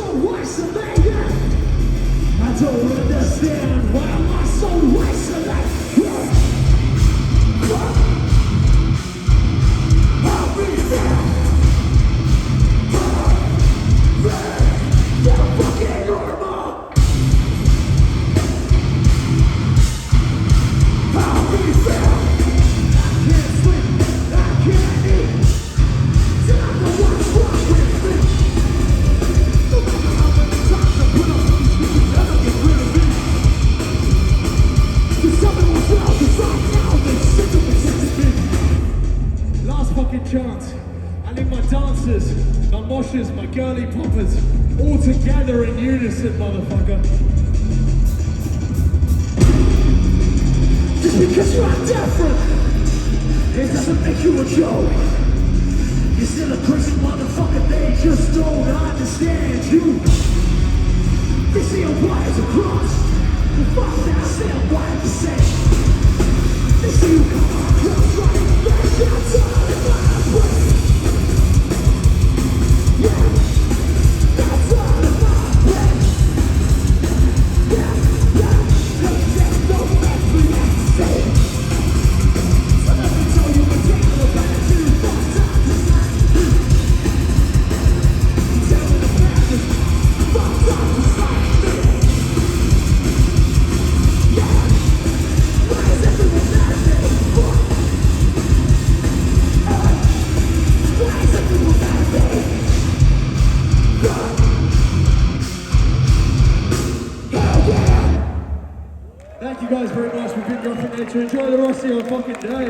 so isolated? I don't understand why am I so isolated? I'll be there. You're fucking normal. I'll be there. I can't sleep, I can't eat. Till I know what's wrong with me. No matter how many times I put up with you, you never get rid of me. Cause something was wrong, cause right now they sick of resisting me. Last fucking chance. I need my dancers, my moshers, my girly poppers, all together in unison, motherfucker. Just because you are different, it doesn't make you a joke. You're still a crazy motherfucker, they just don't understand you. They see a wires across, the fuck now say a wire the same. They see you come across running back outside of my way. Yeah, that's all of my way. Yeah, there's no make me say. So let me tell you a tale about you, fucked up tonight. Tell me the past is fucked up tonight. Yeah, why is everyone mad at me? Why is everyone mad at me? Thank you guys very much. We've been Rough and Nature. Enjoy the rest of your fucking day.